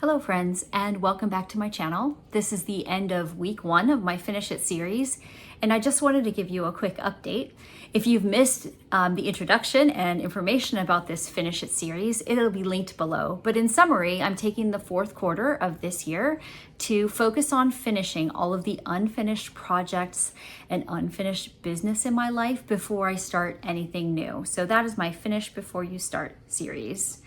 Hello friends, and welcome back to my channel. This is the end of week 1 of my Finish It series, and I just wanted to give you a quick update. If you've missed the introduction and information about this Finish It series, it'll be linked below. But in summary, I'm taking the 4th quarter of this year to focus on finishing all of the unfinished projects and unfinished business in my life before I start anything new. So that is my Finish Before You Start series.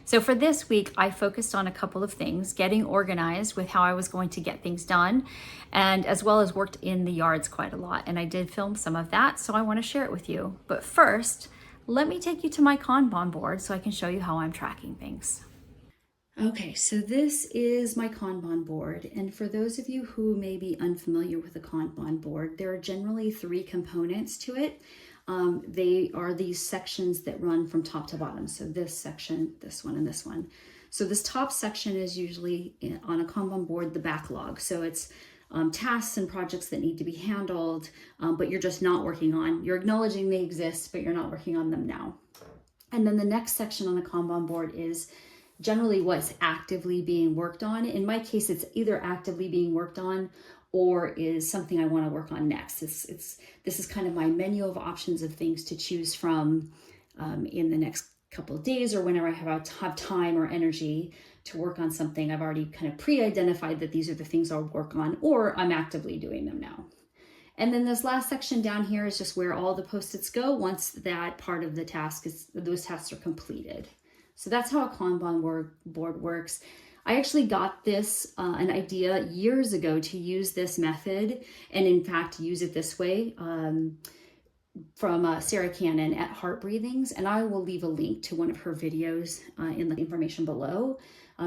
So for this week, I focused on a couple of things, getting organized with how I was going to get things done, and as well as worked in the yards quite a lot. And I did film some of that, so I want to share it with you. But first, let me take you to my Kanban board so I can show you how I'm tracking things. Okay, so this is my Kanban board. And for those of you who may be unfamiliar with a Kanban board, there are generally 3 components to it. They are these sections that run from top to bottom. So this section, this one, and this one. So this top section is usually on a Kanban board, the backlog. So it's tasks and projects that need to be handled, but you're just not working on. You're acknowledging they exist, but you're not working on them now. And then the next section on the Kanban board is generally what's actively being worked on. In my case, it's either actively being worked on or is something I want to work on next. This is kind of my menu of options of things to choose from in the next couple of days, or whenever I have time or energy to work on something. I've already kind of pre-identified that these are the things I'll work on, or I'm actively doing them now. And then this last section down here is just where all the Post-its go once that part of the task those tasks are completed. So that's how a Kanban board works. I actually got this, an idea years ago to use this method, and in fact use it this way from Sarah Cannon at Heart Breathings. And I will leave a link to one of her videos in the information below,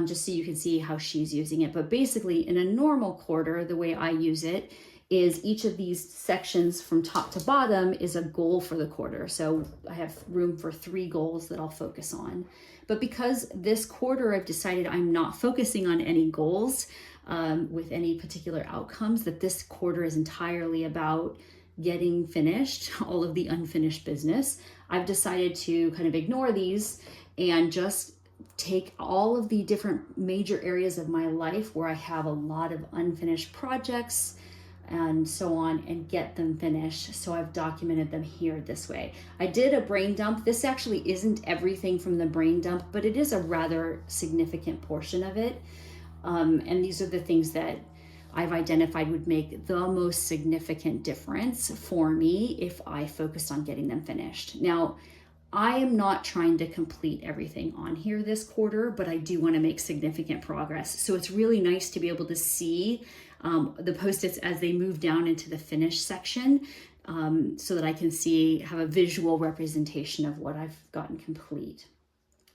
just so you can see how she's using it. But basically in a normal quarter, the way I use it is each of these sections from top to bottom is a goal for the quarter. So I have room for 3 goals that I'll focus on. But because this quarter I've decided I'm not focusing on any goals with any particular outcomes, that this quarter is entirely about getting finished all of the unfinished business, I've decided to kind of ignore these and just take all of the different major areas of my life where I have a lot of unfinished projects and so on, and get them finished. So I've documented them here this way. I did a brain dump. This actually isn't everything from the brain dump, but it is a rather significant portion of it. And these are the things that I've identified would make the most significant difference for me if I focused on getting them finished. Now, I am not trying to complete everything on here this quarter, but I do want to make significant progress. So it's really nice to be able to see the Post-its as they move down into the finish section, so that I can have a visual representation of what I've gotten complete.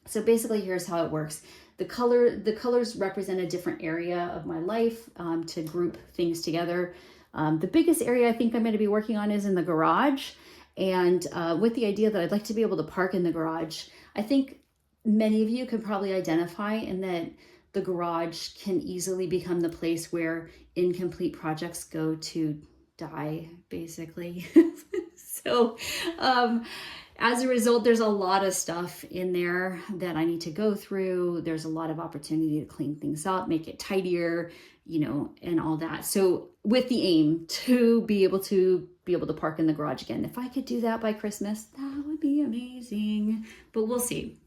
So basically here's how it works. The colors represent a different area of my life to group things together. The biggest area I think I'm going to be working on is in the garage. And with the idea that I'd like to be able to park in the garage. I think many of you can probably identify in that the garage can easily become the place where incomplete projects go to die, basically. So as a result, there's a lot of stuff in there that I need to go through. There's a lot of opportunity to clean things up, make it tidier, and all that. So with the aim to be able to park in the garage again. If I could do that by Christmas, that would be amazing, but we'll see.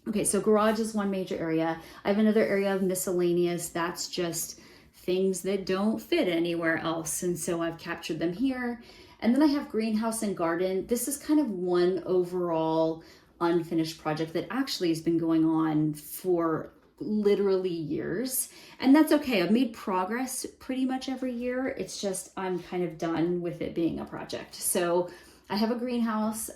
Okay, so garage is one major area. I have another area of miscellaneous. That's just things that don't fit anywhere else. And so I've captured them here. And then I have greenhouse and garden. This is kind of one overall unfinished project that actually has been going on for literally years. And that's okay. I've made progress pretty much every year. It's just I'm kind of done with it being a project. So I have a greenhouse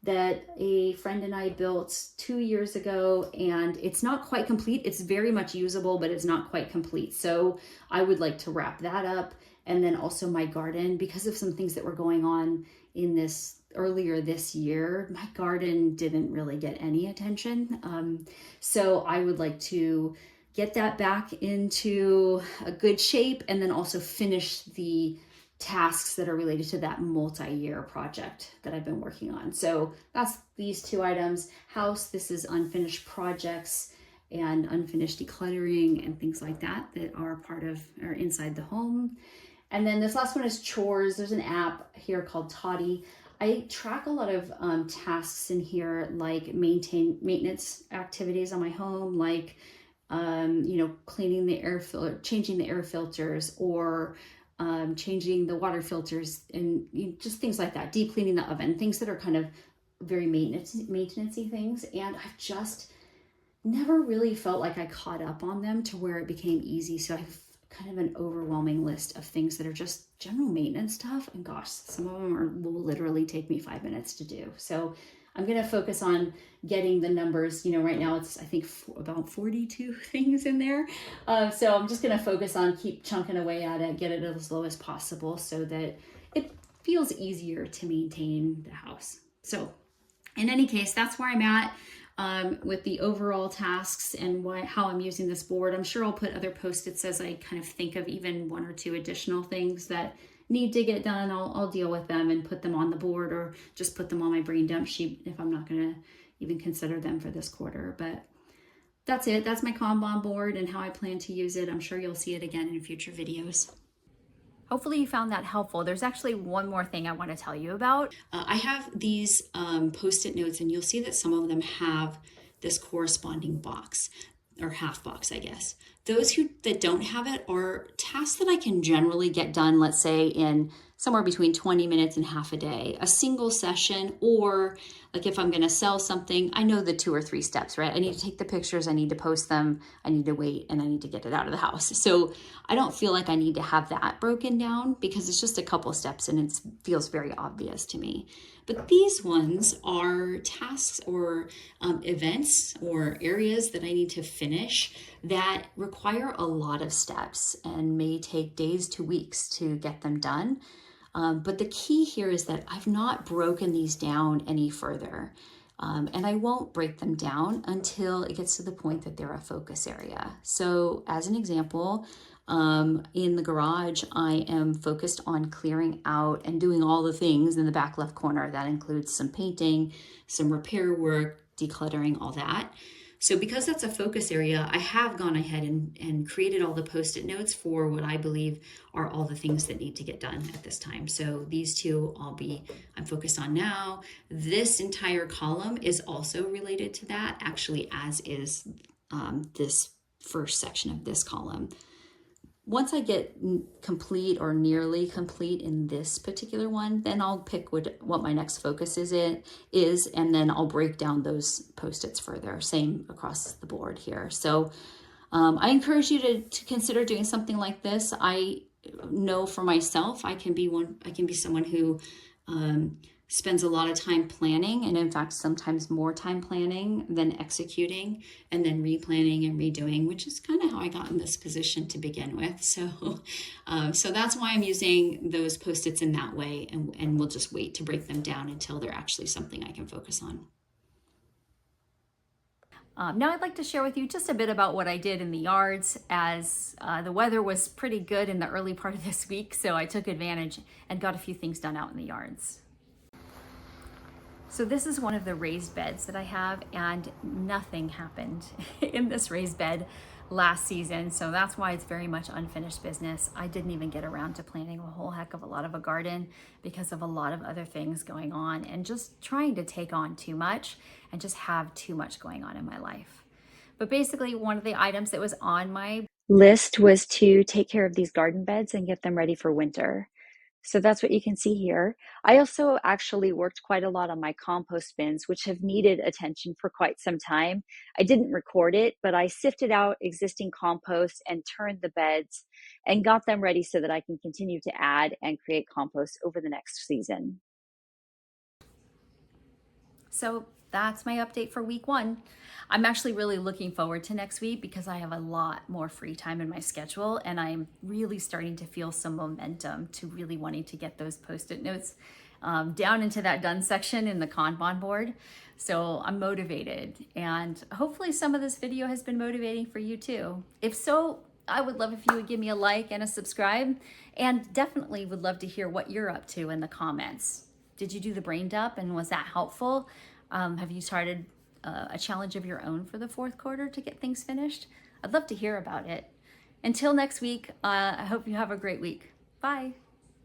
that a friend and I built 2 years ago, and it's not quite complete. It's very much usable, but it's not quite complete. So I would like to wrap that up. And then also my garden, because of some things that were going on in this earlier this year, my garden didn't really get any attention. So I would like to get that back into a good shape, and then also finish the tasks that are related to that multi-year project that I've been working on. So that's these 2 items. House, this is unfinished projects and unfinished decluttering and things like that that are part of or inside the home. And then this last one is chores. There's an app here called Toddy. I track a lot of tasks in here, like maintenance activities on my home, like cleaning the air filter, changing the air filters, or changing the water filters, and just things like that. Deep cleaning the oven, things that are kind of very maintenance-y things. And I've just never really felt like I caught up on them to where it became easy. So I've kind of an overwhelming list of things that are just general maintenance stuff. And gosh, some of them will literally take me 5 minutes to do. So I'm going to focus on getting the numbers. Right now it's, I think, about 42 things in there. So I'm just going to focus on keep chunking away at it, get it as low as possible so that it feels easier to maintain the house. So in any case, that's where I'm at. With the overall tasks and how I'm using this board. I'm sure I'll put other post-its as I kind of think of even one or two additional things that need to get done. I'll deal with them and put them on the board, or just put them on my brain dump sheet if I'm not going to even consider them for this quarter. But that's it. That's my Kanban board and how I plan to use it. I'm sure you'll see it again in future videos. Hopefully you found that helpful. There's actually one more thing I want to tell you about. I have these post-it notes, and you'll see that some of them have this corresponding box, or half box, I guess. Those that don't have it are tasks that I can generally get done, let's say in somewhere between 20 minutes and half a day, a single session, or like if I'm going to sell something, I know the 2 or 3 steps, right? I need to take the pictures, I need to post them, I need to wait, and I need to get it out of the house. So I don't feel like I need to have that broken down because it's just a couple steps and it feels very obvious to me. But these ones are tasks or events or areas that I need to finish that require a lot of steps and may take days to weeks to get them done. But the key here is that I've not broken these down any further. And I won't break them down until it gets to the point that they're a focus area. So as an example, in the garage, I am focused on clearing out and doing all the things in the back left corner. That includes some painting, some repair work, decluttering, all that. So because that's a focus area, I have gone ahead and created all the post-it notes for what I believe are all the things that need to get done at this time. So these two I'm focused on now. This entire column is also related to that, actually, as is this first section of this column. Once I get complete or nearly complete in this particular one, then I'll pick what my next focus is, and then I'll break down those post-its further. Same across the board here. So I encourage you to consider doing something like this. I know for myself, I can be someone who spends a lot of time planning, and in fact, sometimes more time planning than executing, and then replanning and redoing, which is kind of how I got in this position to begin with. So, so that's why I'm using those post-its in that way, and we'll just wait to break them down until they're actually something I can focus on. Now I'd like to share with you just a bit about what I did in the yards, as the weather was pretty good in the early part of this week, so I took advantage and got a few things done out in the yards. So this is one of the raised beds that I have, and nothing happened in this raised bed last season. So that's why it's very much unfinished business. I didn't even get around to planting a whole heck of a lot of a garden because of a lot of other things going on and just trying to take on too much and just have too much going on in my life. But basically, one of the items that was on my list was to take care of these garden beds and get them ready for winter. So that's what you can see here. I also actually worked quite a lot on my compost bins, which have needed attention for quite some time. I didn't record it, but I sifted out existing compost and turned the beds and got them ready so that I can continue to add and create compost over the next season. So that's my update for week 1. I'm actually really looking forward to next week because I have a lot more free time in my schedule, and I'm really starting to feel some momentum to really wanting to get those post-it notes down into that done section in the Kanban board. So I'm motivated, and hopefully some of this video has been motivating for you too. If so, I would love if you would give me a like and a subscribe, and definitely would love to hear what you're up to in the comments. Did you do the brain dump, and was that helpful? Have you started a challenge of your own for the fourth quarter to get things finished, I'd love to hear about it. Until next week, I hope you have a great week. Bye.